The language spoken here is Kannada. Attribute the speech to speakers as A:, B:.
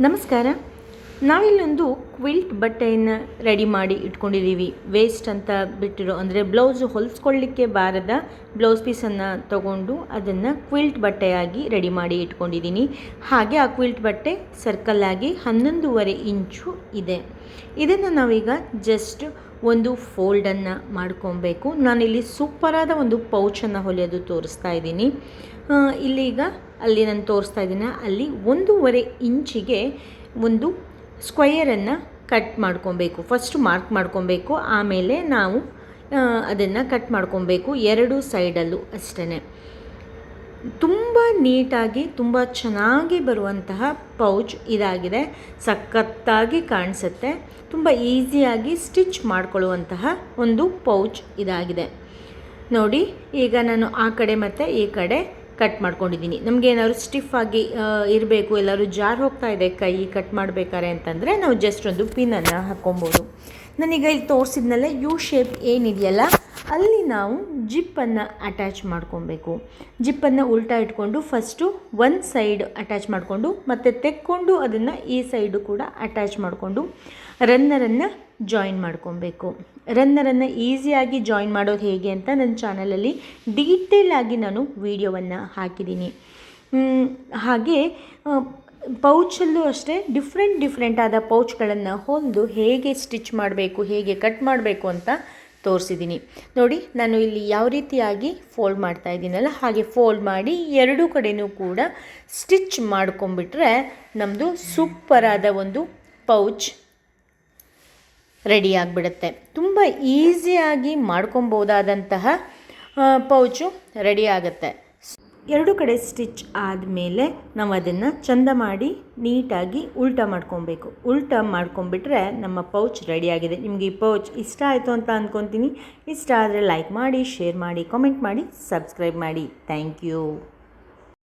A: ನಮಸ್ಕಾರ. ನಾವಿಲ್ಲೊಂದು ಕ್ವಿಲ್ಟ್ ಬಟ್ಟೆಯನ್ನು ರೆಡಿ ಮಾಡಿ ಇಟ್ಕೊಂಡಿದ್ದೀವಿ. ವೇಸ್ಟ್ ಅಂತ ಬಿಟ್ಟಿರೋ ಅಂದರೆ ಬ್ಲೌಸ್ ಹೊಲಿಸ್ಕೊಳ್ಳಿಕ್ಕೆ ಬಾರದ ಬ್ಲೌಸ್ ಪೀಸನ್ನು ತಗೊಂಡು ಅದನ್ನು ಕ್ವಿಲ್ಟ್ ಬಟ್ಟೆಯಾಗಿ ರೆಡಿ ಮಾಡಿ ಇಟ್ಕೊಂಡಿದ್ದೀನಿ. ಹಾಗೆ ಆ ಕ್ವಿಲ್ಟ್ ಬಟ್ಟೆ ಸರ್ಕಲ್ಲಾಗಿ 11.5 ಇಂಚು ಇದೆ. ಇದನ್ನು ನಾವೀಗ ಜಸ್ಟ್ ಒಂದು ಫೋಲ್ಡನ್ನು ಮಾಡ್ಕೊಬೇಕು. ನಾನಿಲ್ಲಿ ಸೂಪರಾದ ಒಂದು ಪೌಚನ್ನು ಹೊಲಿಯೋದು ತೋರಿಸ್ತಾ ಇದ್ದೀನಿ. ಇಲ್ಲೀಗ ಅಲ್ಲಿ ನಾನು ತೋರಿಸ್ತಾ ಇದ್ದೀನಿ, ಅಲ್ಲಿ 1.5 ಇಂಚಿಗೆ ಒಂದು ಸ್ಕ್ವಯರನ್ನು ಕಟ್ ಮಾಡ್ಕೊಬೇಕು. ಫಸ್ಟು ಮಾರ್ಕ್ ಮಾಡ್ಕೊಬೇಕು, ಆಮೇಲೆ ನಾವು ಅದನ್ನು ಕಟ್ ಮಾಡ್ಕೊಬೇಕು ಎರಡು ಸೈಡಲ್ಲೂ ಅಷ್ಟೇ. ತುಂಬ ನೀಟಾಗಿ ತುಂಬ ಚೆನ್ನಾಗಿ ಬರುವಂತಹ ಪೌಚ್ ಇದಾಗಿದೆ. ಸಖತ್ತಾಗಿ ಕಾಣಿಸುತ್ತೆ. ತುಂಬ ಈಸಿಯಾಗಿ ಸ್ಟಿಚ್ ಮಾಡ್ಕೊಳ್ಳುವಂತಹ ಒಂದು ಪೌಚ್ ಇದಾಗಿದೆ ನೋಡಿ. ಈಗ ನಾನು ಆ ಕಡೆ ಮತ್ತು ಈ ಕಡೆ ಕಟ್ ಮಾಡ್ಕೊಂಡಿದ್ದೀನಿ. ನಮಗೆ ಏನಾದ್ರು ಸ್ಟಿಫಾಗಿ ಇರಬೇಕು, ಎಲ್ಲರೂ ಜಾರ್ ಹೋಗ್ತಾ ಇದೆ ಕೈ ಕಟ್ ಮಾಡಬೇಕಾರೆ ಅಂತಂದರೆ ನಾವು ಜಸ್ಟ್ ಒಂದು ಪಿನ್ನನ್ನು ಹಾಕ್ಕೊಬೋದು. ನಾನೀಗ ಇಲ್ಲಿ ತೋರಿಸಿದ್ನಲ್ಲ ಯು ಶೇಪ್ ಏನಿದೆಯಲ್ಲ, ಅಲ್ಲಿ ನಾವು ಜಿಪ್ಪನ್ನು ಅಟ್ಯಾಚ್ ಮಾಡ್ಕೊಬೇಕು. ಜಿಪ್ಪನ್ನು ಉಲ್ಟಾ ಇಟ್ಕೊಂಡು ಫಸ್ಟು ಒಂದು ಸೈಡ್ ಅಟ್ಯಾಚ್ ಮಾಡಿಕೊಂಡು ಮತ್ತು ತೆಕ್ಕೊಂಡು ಅದನ್ನು ಈ ಸೈಡು ಕೂಡ ಅಟ್ಯಾಚ್ ಮಾಡಿಕೊಂಡು ರನ್ನರನ್ನು ಜಾಯಿನ್ ಮಾಡ್ಕೊಬೇಕು. ರನ್ನರನ್ನು ಈಸಿಯಾಗಿ ಜಾಯಿನ್ ಮಾಡೋದು ಹೇಗೆ ಅಂತ ನನ್ನ ಚಾನಲಲ್ಲಿ ಡೀಟೇಲಾಗಿ ನಾನು ವಿಡಿಯೋವನ್ನು ಹಾಕಿದ್ದೀನಿ. ಹಾಗೆ ಪೌಚಲ್ಲೂ ಅಷ್ಟೇ ಡಿಫ್ರೆಂಟ್ ಆದ ಪೌಚ್ಗಳನ್ನು ಹೊಲಿದು ಹೇಗೆ ಸ್ಟಿಚ್ ಮಾಡಬೇಕು, ಹೇಗೆ ಕಟ್ ಮಾಡಬೇಕು ಅಂತ ತೋರಿಸಿದ್ದೀನಿ ನೋಡಿ. ನಾನು ಇಲ್ಲಿ ಯಾವ ರೀತಿಯಾಗಿ ಫೋಲ್ಡ್ ಮಾಡ್ತಾ ಇದ್ದೀನಲ್ಲ ಹಾಗೆ ಫೋಲ್ಡ್ ಮಾಡಿ ಎರಡೂ ಕಡೆಯೂ ಕೂಡ ಸ್ಟಿಚ್ ಮಾಡ್ಕೊಂಬಿಟ್ರೆ ನಮ್ಮದು ಸೂಪರಾದ ಒಂದು ಪೌಚ್ ರೆಡಿ ಆಗಿಬಿಡುತ್ತೆ. ತುಂಬ ಈಸಿಯಾಗಿ ಮಾಡ್ಕೊಬೋದಾದಂತಹ ಪೌಚು ರೆಡಿ ಆಗುತ್ತೆ. ಎರಡು ಕಡೆ ಸ್ಟಿಚ್ ಆದಮೇಲೆ ನಾವು ಅದನ್ನು ಚಂದ ಮಾಡಿ ನೀಟಾಗಿ ಉಲ್ಟಾ ಮಾಡ್ಕೊಬೇಕು. ಉಲ್ಟಾ ಮಾಡ್ಕೊಂಬಿಟ್ರೆ ನಮ್ಮ ಪೌಚ್ ರೆಡಿಯಾಗಿದೆ. ನಿಮಗೆ ಈ ಪೌಚ್ ಇಷ್ಟ ಆಯಿತು ಅಂತ ಅಂದ್ಕೊತೀನಿ. ಇಷ್ಟ ಆದರೆ ಲೈಕ್ ಮಾಡಿ, ಶೇರ್ ಮಾಡಿ, ಕಾಮೆಂಟ್ ಮಾಡಿ, ಸಬ್ಸ್ಕ್ರೈಬ್ ಮಾಡಿ. Thank you.